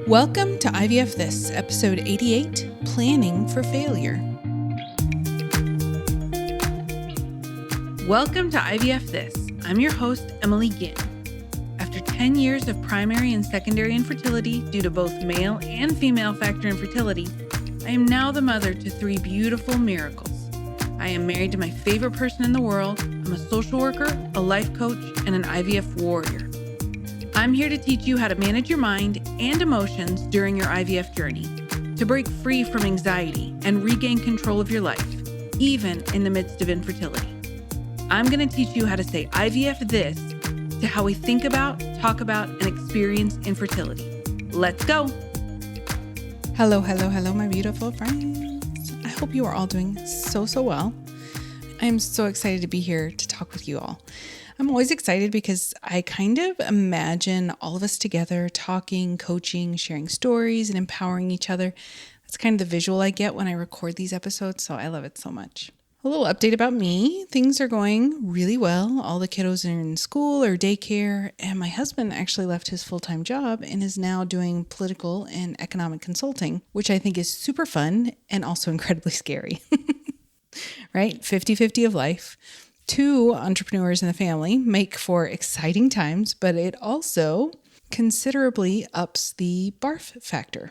Welcome to IVF This, episode 88, Planning for Failure. Welcome to IVF This. I'm your host, Emily Ginn. After 10 years of primary and secondary infertility due to both male and female factor infertility, I am now the mother to 3 beautiful miracles. I am married to my favorite person in the world. I'm a social worker, a life coach, and an IVF warrior. I'm here to teach you how to manage your mind and emotions during your IVF journey, to break free from anxiety and regain control of your life, even in the midst of infertility. I'm going to teach you how to say IVF this to how we think about, talk about, and experience infertility. Let's go. Hello, my beautiful friends. I hope you are all doing so well. I am so excited to be here to talk with you all. I'm always excited because I kind of imagine all of us together talking, coaching, sharing stories, and empowering each other. That's kind of the visual I get when I record these episodes, so I love it so much. A little update about me. Things are going really well. All the kiddos are in school or daycare, and my husband actually left his full-time job and is now doing political and economic consulting, which I think is super fun and also incredibly scary. Right? 50-50 of life. 2 entrepreneurs in the family make for exciting times, but it also considerably ups the barf factor.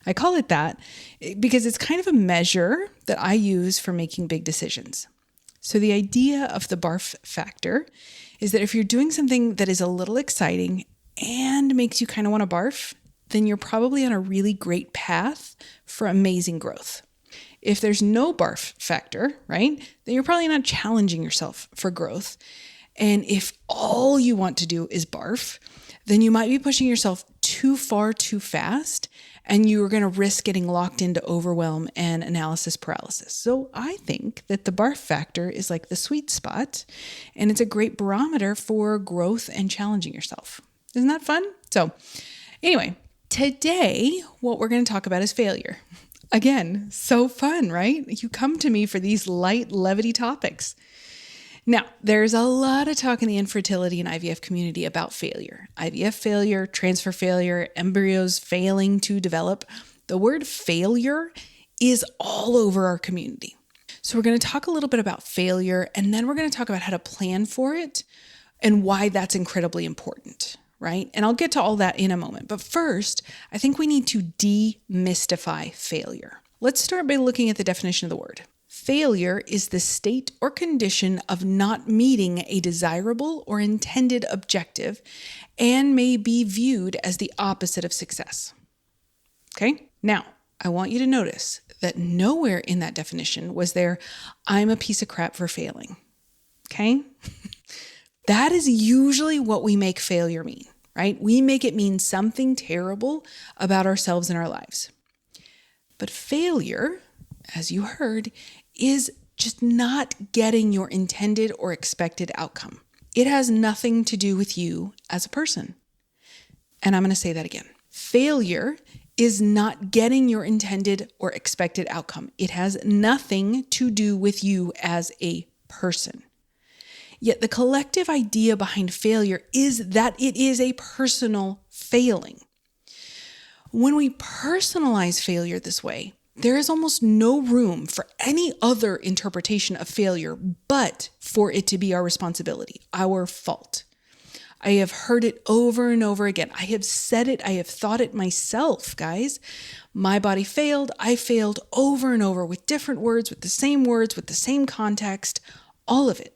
I call it that because it's kind of a measure that I use for making big decisions. So the idea of the barf factor is that if you're doing something that is a little exciting and makes you kind of want to barf, then you're probably on a really great path for amazing growth. If there's no barf factor, right, then you're probably not challenging yourself for growth. And if all you want to do is barf, then you might be pushing yourself too far too fast, and you're going to risk getting locked into overwhelm and analysis paralysis. So I think that the barf factor is like the sweet spot, and it's a great barometer for growth and challenging yourself. Isn't that fun? So anyway, today, what we're going to talk about is failure. Again, so fun, right? You come to me for these light, levity topics. Now, there's a lot of talk in the infertility and IVF community about failure. IVF failure, transfer failure, embryos failing to develop. The word failure is all over our community. So we're going to talk a little bit about failure, and then we're going to talk about how to plan for it and why that's incredibly important. Right? And I'll get to all that in a moment. But first, I think we need to demystify failure. Let's start by looking at the definition of the word. Failure is the state or condition of not meeting a desirable or intended objective and may be viewed as the opposite of success. Okay? Now, I want you to notice that nowhere in that definition was there, I'm a piece of crap for failing. Okay? That is usually what we make failure mean, right? We make it mean something terrible about ourselves and our lives. But failure, as you heard, is just not getting your intended or expected outcome. It has nothing to do with you as a person. And I'm going to say that again. Failure is not getting your intended or expected outcome. It has nothing to do with you as a person. Yet the collective idea behind failure is that it is a personal failing. When we personalize failure this way, there is almost no room for any other interpretation of failure but for it to be our responsibility, our fault. I have heard it over and over again. I have said it. I have thought it myself, guys. My body failed. I failed over and over with different words, with the same context, all of it.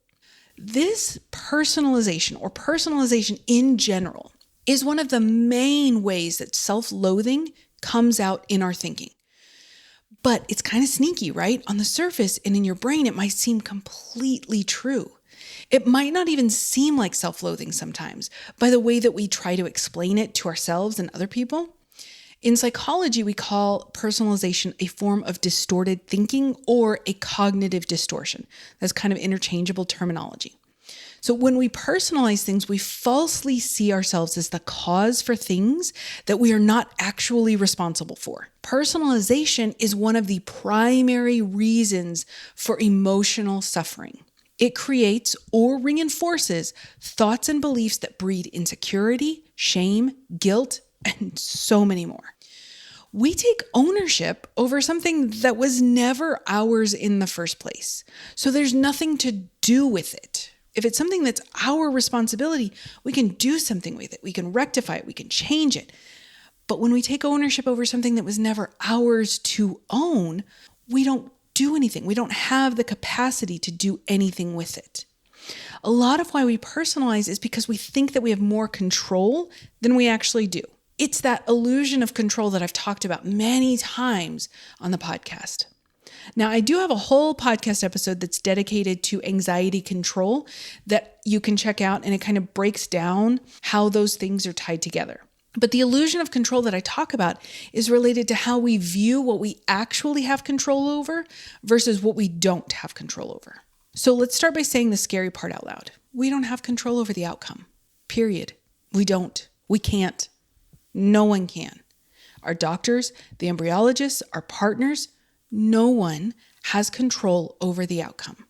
This personalization or personalization in general is one of the main ways that self-loathing comes out in our thinking. But it's kind of sneaky, right? On the surface and in your brain, it might seem completely true. It might not even seem like self-loathing sometimes by the way that we try to explain it to ourselves and other people. In psychology, we call personalization a form of distorted thinking or a cognitive distortion. That's kind of interchangeable terminology. So when we personalize things, we falsely see ourselves as the cause for things that we are not actually responsible for. Personalization is one of the primary reasons for emotional suffering. It creates or reinforces thoughts and beliefs that breed insecurity, shame, guilt, and so many more. We take ownership over something that was never ours in the first place. So there's nothing to do with it. If it's something that's our responsibility, we can do something with it. We can rectify it. We can change it. But when we take ownership over something that was never ours to own, we don't do anything. We don't have the capacity to do anything with it. A lot of why we personalize is because we think that we have more control than we actually do. It's that illusion of control that I've talked about many times on the podcast. Now, I do have a whole podcast episode that's dedicated to anxiety control that you can check out, and it kind of breaks down how those things are tied together. But the illusion of control that I talk about is related to how we view what we actually have control over versus what we don't have control over. So let's start by saying the scary part out loud. We don't have control over the outcome, period. We don't. We can't. No one can. Our doctors, the embryologists, our partners, no one has control over the outcome.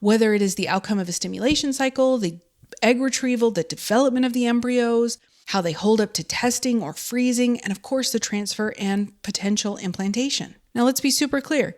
Whether it is the outcome of a stimulation cycle, the egg retrieval, the development of the embryos, how they hold up to testing or freezing, and of course the transfer and potential implantation. Now let's be super clear.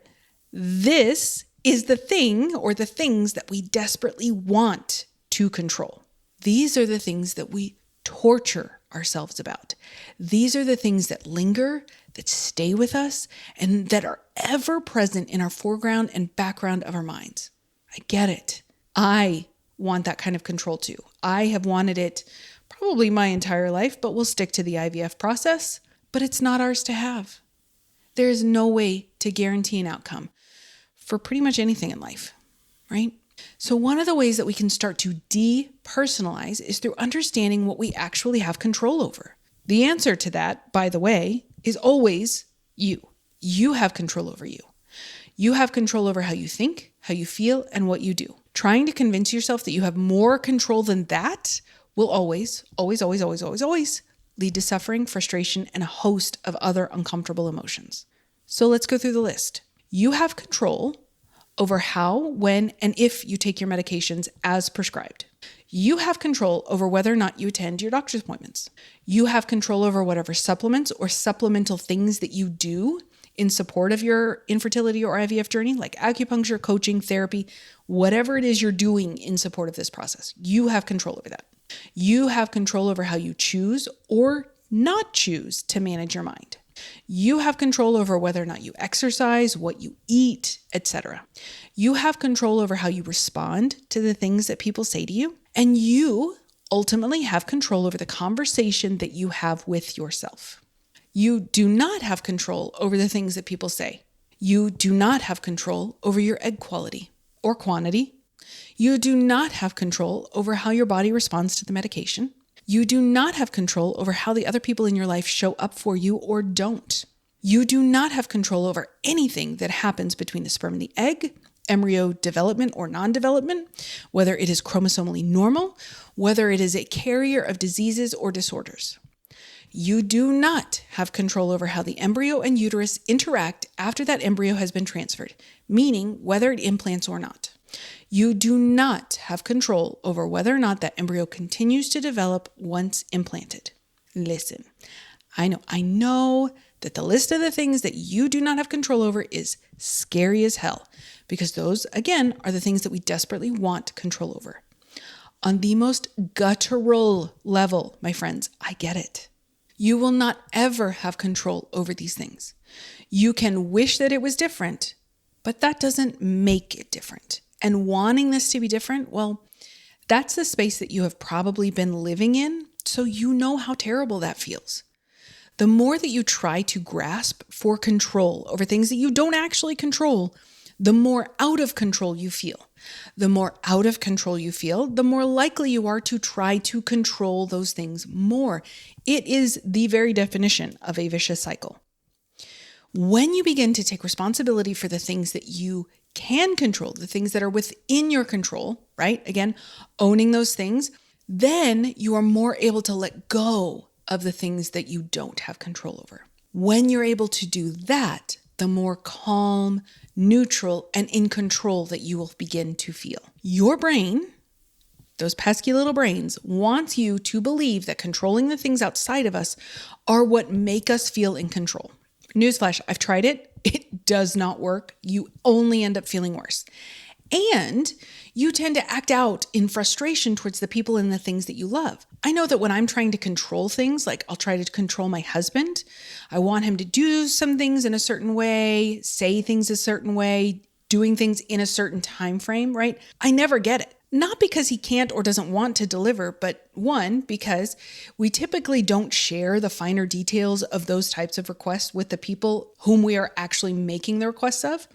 This is the thing or the things that we desperately want to control. These are the things that we torture ourselves about. These are the things that linger, that stay with us, and that are ever present in our foreground and background of our minds. I get it. I want that kind of control too. I have wanted it probably my entire life, but we'll stick to the IVF process. But it's not ours to have. There is no way to guarantee an outcome for pretty much anything in life, right? So one of the ways that we can start to depersonalize is through understanding what we actually have control over. The answer to that, by the way, is always you. You have control over you. You have control over how you think, how you feel, and what you do. Trying to convince yourself that you have more control than that will always lead to suffering, frustration, and a host of other uncomfortable emotions. So let's go through the list. You have control over how, when, and if you take your medications as prescribed. You have control over whether or not you attend your doctor's appointments. You have control over whatever supplements or supplemental things that you do in support of your infertility or IVF journey, like acupuncture, coaching, therapy, whatever it is you're doing in support of this process. You have control over that. You have control over how you choose or not choose to manage your mind. You have control over whether or not you exercise, what you eat, etc. You have control over how you respond to the things that people say to you. And you ultimately have control over the conversation that you have with yourself. You do not have control over the things that people say. You do not have control over your egg quality or quantity. You do not have control over how your body responds to the medication. You do not have control over how the other people in your life show up for you or don't. You do not have control over anything that happens between the sperm and the egg, embryo development or non-development, whether it is chromosomally normal, whether it is a carrier of diseases or disorders. You do not have control over how the embryo and uterus interact after that embryo has been transferred, meaning whether it implants or not. You do not have control over whether or not that embryo continues to develop once implanted. Listen, I know that the list of the things that you do not have control over is scary as hell, because those, again, are the things that we desperately want control over. On the most guttural level, my friends, I get it. You will not ever have control over these things. You can wish that it was different, but that doesn't make it different. And wanting this to be different, well, that's the space that you have probably been living in, so you know how terrible that feels. The more that you try to grasp for control over things that you don't actually control, the more out of control you feel. The more out of control you feel, the more likely you are to try to control those things more. It is the very definition of a vicious cycle. When you begin to take responsibility for the things that you can control, the things that are within your control, right? Again, owning those things, then you are more able to let go of the things that you don't have control over. When you're able to do that, the more calm, neutral, and in control that you will begin to feel. Your brain those pesky little brains, wants you to believe that controlling the things outside of us are what make us feel in control. Newsflash, I've tried it. It does not work. You only end up feeling worse. And you tend to act out in frustration towards the people and the things that you love. I know that when I'm trying to control things, like I'll try to control my husband, I want him to do some things in a certain way, say things a certain way, doing things in a certain time frame, right? I never get it. Not because he can't or doesn't want to deliver, but one, because we typically don't share the finer details of those types of requests with the people whom we are actually making the requests of.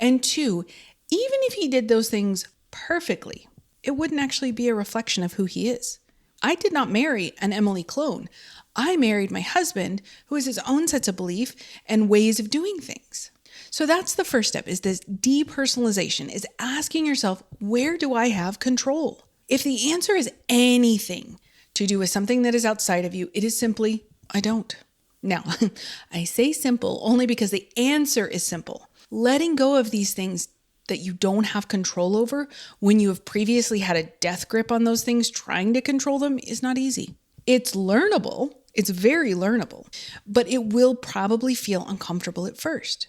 And two, even if he did those things perfectly, it wouldn't actually be a reflection of who he is. I did not marry an Emily clone. I married my husband, who has his own sets of belief and ways of doing things. So that's the first step, is this depersonalization, is asking yourself, where do I have control? If the answer is anything to do with something that is outside of you, it is simply, I don't. Now, I say simple only because the answer is simple. Letting go of these things that you don't have control over when you have previously had a death grip on those things trying to control them is not easy. It's learnable. It's very learnable, but it will probably feel uncomfortable at first.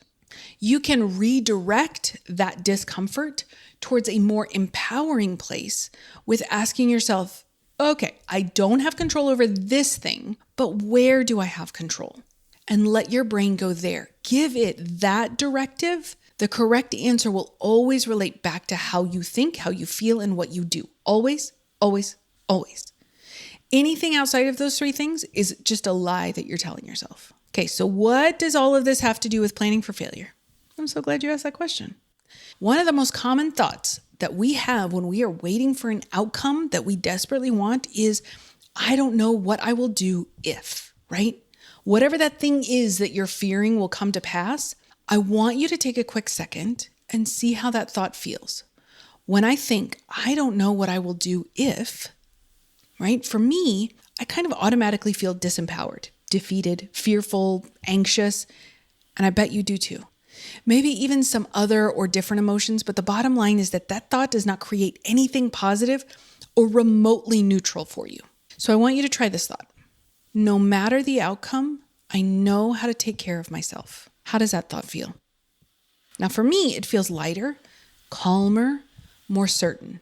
You can redirect that discomfort towards a more empowering place with asking yourself, okay, I don't have control over this thing, but where do I have control? And let your brain go there. Give it that directive. The correct answer will always relate back to how you think, how you feel, and what you do. Always, always, always. Anything outside of those three things is just a lie that you're telling yourself. Okay, so what does all of this have to do with planning for failure? I'm so glad you asked that question. One of the most common thoughts that we have when we are waiting for an outcome that we desperately want is, I don't know what I will do if, right? Whatever that thing is that you're fearing will come to pass, I want you to take a quick second and see how that thought feels. When I think, I don't know what I will do if, right? For me, I kind of automatically feel disempowered, defeated, fearful, anxious, and I bet you do too. Maybe even some other or different emotions, but the bottom line is that that thought does not create anything positive or remotely neutral for you. So I want you to try this thought. No matter the outcome, I know how to take care of myself. How does that thought feel? Now for me, it feels lighter, calmer, more certain.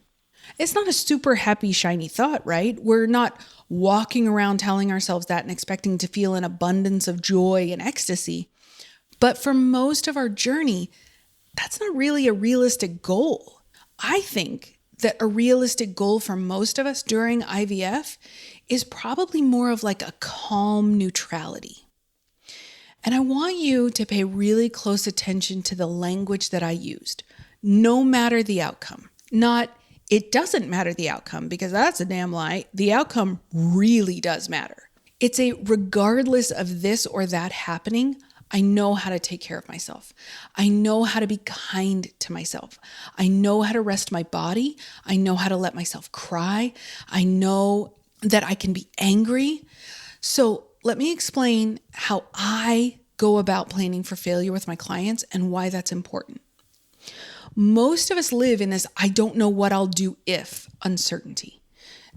It's not a super happy, shiny thought, right? We're not walking around telling ourselves that and expecting to feel an abundance of joy and ecstasy. But for most of our journey, that's not really a realistic goal. I think that a realistic goal for most of us during IVF is probably more of like a calm neutrality. And I want you to pay really close attention to the language that I used. No matter the outcome. Not, it doesn't matter the outcome, because that's a damn lie. The outcome really does matter. It's a regardless of this or that happening, I know how to take care of myself. I know how to be kind to myself. I know how to rest my body. I know how to let myself cry. I know that I can be angry. So let me explain how I go about planning for failure with my clients and why that's important. Most of us live in this I don't know what I'll do if uncertainty.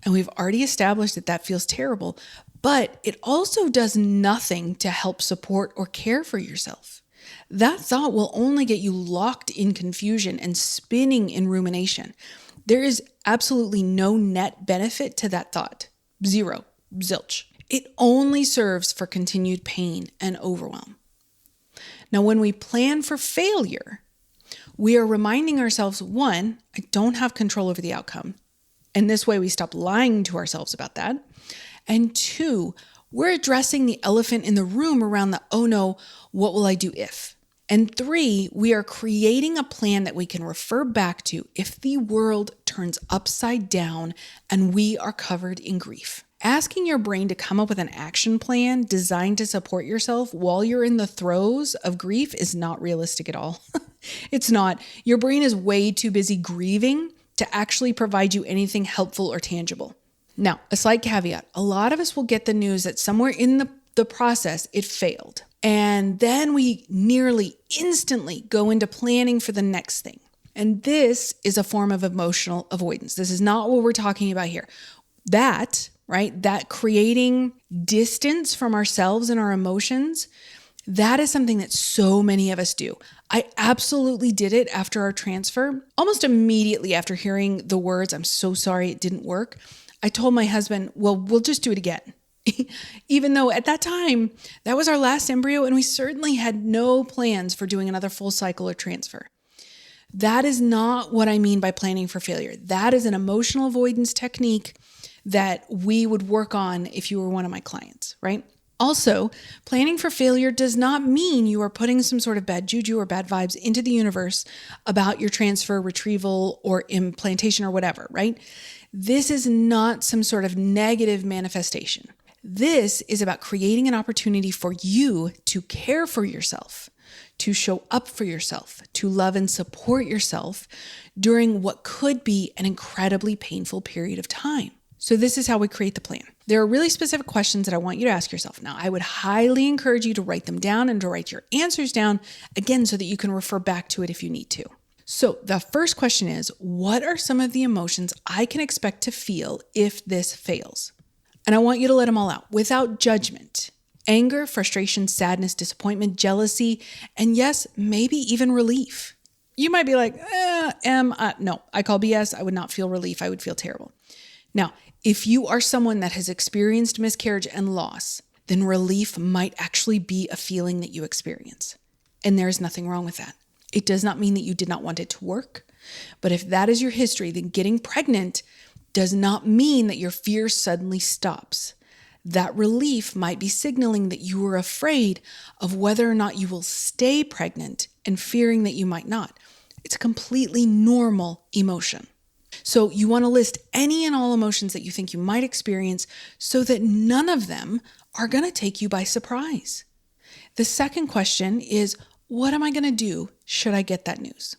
And we've already established that that feels terrible, but it also does nothing to help support or care for yourself. That thought will only get you locked in confusion and spinning in rumination. There is absolutely no net benefit to that thought. Zero. Zilch. It only serves for continued pain and overwhelm. Now, when we plan for failure, we are reminding ourselves, one, I don't have control over the outcome. And this way we stop lying to ourselves about that. And two, we're addressing the elephant in the room around the, oh no, what will I do if? And three, we are creating a plan that we can refer back to if the world turns upside down and we are covered in grief. Asking your brain to come up with an action plan designed to support yourself while you're in the throes of grief is not realistic at all. It's not. Your brain is way too busy grieving to actually provide you anything helpful or tangible. Now, a slight caveat. A lot of us will get the news that somewhere in the process, it failed. And then we nearly instantly go into planning for the next thing. And this is a form of emotional avoidance. This is not what we're talking about here. That creating distance from ourselves and our emotions, that is something that so many of us do. I absolutely did it after our transfer. Almost immediately after hearing the words, "I'm so sorry it didn't work," I told my husband, "Well, we'll just do it again." Even though at that time, that was our last embryo and we certainly had no plans for doing another full cycle or transfer. That is not what I mean by planning for failure. That is an emotional avoidance technique that we would work on if you were one of my clients, right? Also, planning for failure does not mean you are putting some sort of bad juju or bad vibes into the universe about your transfer, retrieval, or implantation or whatever, right? This is not some sort of negative manifestation. This is about creating an opportunity for you to care for yourself, to show up for yourself, to love and support yourself during what could be an incredibly painful period of time. So this is how we create the plan. There are really specific questions that I want you to ask yourself. Now, I would highly encourage you to write them down and to write your answers down, again, so that you can refer back to it if you need to. So the first question is, what are some of the emotions I can expect to feel if this fails? And I want you to let them all out without judgment. Anger, frustration, sadness, disappointment, jealousy, and yes, maybe even relief. You might be like, no, I call BS. I would not feel relief. I would feel terrible. Now, if you are someone that has experienced miscarriage and loss, then relief might actually be a feeling that you experience. And there's nothing wrong with that. It does not mean that you did not want it to work. But if that is your history, then getting pregnant does not mean that your fear suddenly stops. That relief might be signaling that you are afraid of whether or not you will stay pregnant and fearing that you might not. It's a completely normal emotion. So you want to list any and all emotions that you think you might experience so that none of them are going to take you by surprise. The second question is, what am I going to do should I get that news?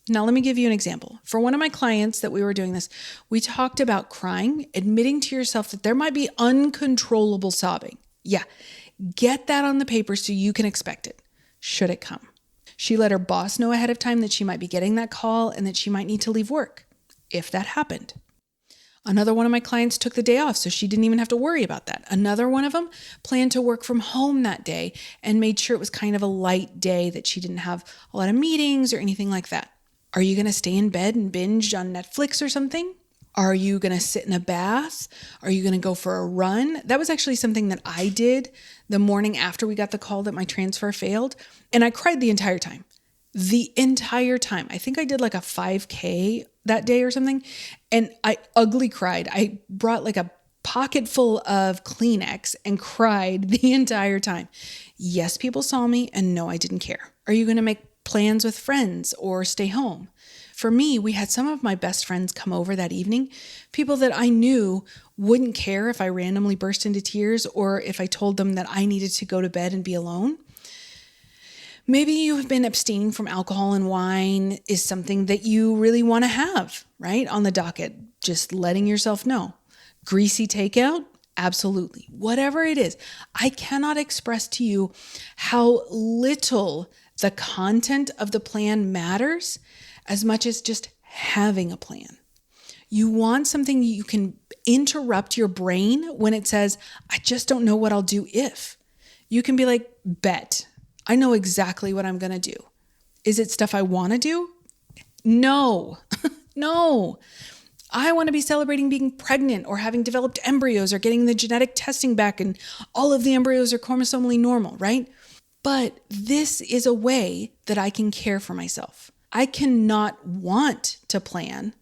Now, let me give you an example. For one of my clients that we were doing this, we talked about crying, admitting to yourself that there might be uncontrollable sobbing. Yeah, get that on the paper so you can expect it, should it come. She let her boss know ahead of time that she might be getting that call and that she might need to leave work, if that happened. Another one of my clients took the day off, so she didn't even have to worry about that. Another one of them planned to work from home that day and made sure it was kind of a light day, that she didn't have a lot of meetings or anything like that. Are you going to stay in bed and binge on Netflix or something? Are you going to sit in a bath? Are you going to go for a run? That was actually something that I did the morning after we got the call that my transfer failed. And I cried the entire time. The entire time. I think I did like a 5K that day or something. And I ugly cried. I brought like a pocket full of Kleenex and cried the entire time. Yes, people saw me, and no, I didn't care. Are you going to make plans with friends or stay home? For me, we had some of my best friends come over that evening, people that I knew wouldn't care if I randomly burst into tears or if I told them that I needed to go to bed and be alone. Maybe you have been abstaining from alcohol and wine is something that you really want to have, right? On the docket, just letting yourself know. Greasy takeout? Absolutely. Whatever it is, I cannot express to you how little the content of the plan matters as much as just having a plan. You want something you can interrupt your brain when it says, I just don't know what I'll do if. You can be like, bet. I know exactly what I'm going to do. Is it stuff I want to do? No, no. I want to be celebrating being pregnant or having developed embryos or getting the genetic testing back and all of the embryos are chromosomally normal, right? But this is a way that I can care for myself. I cannot want to plan.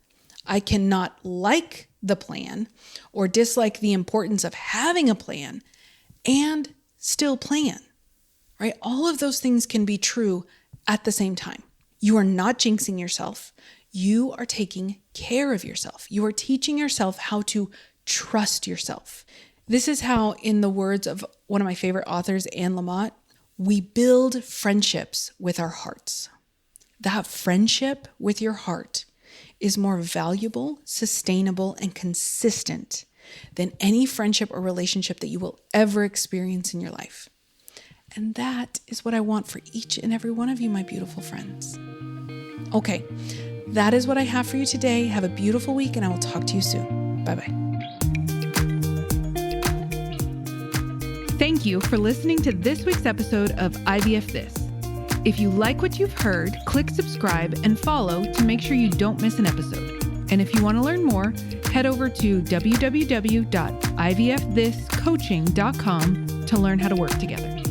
I cannot like the plan or dislike the importance of having a plan and still plan, right? All of those things can be true at the same time. You are not jinxing yourself. You are taking care of yourself. You are teaching yourself how to trust yourself. This is how, in the words of one of my favorite authors, Anne Lamott, we build friendships with our hearts. That friendship with your heart is more valuable, sustainable, and consistent than any friendship or relationship that you will ever experience in your life. And that is what I want for each and every one of you, my beautiful friends. Okay, That is what I have for you today. Have a beautiful week, and I will talk to you soon. Bye-bye. Thank you for listening to this week's episode of IVF This. If you like what you've heard, click subscribe and follow to make sure you don't miss an episode. And if you want to learn more, head over to www.ivfthiscoaching.com to learn how to work together.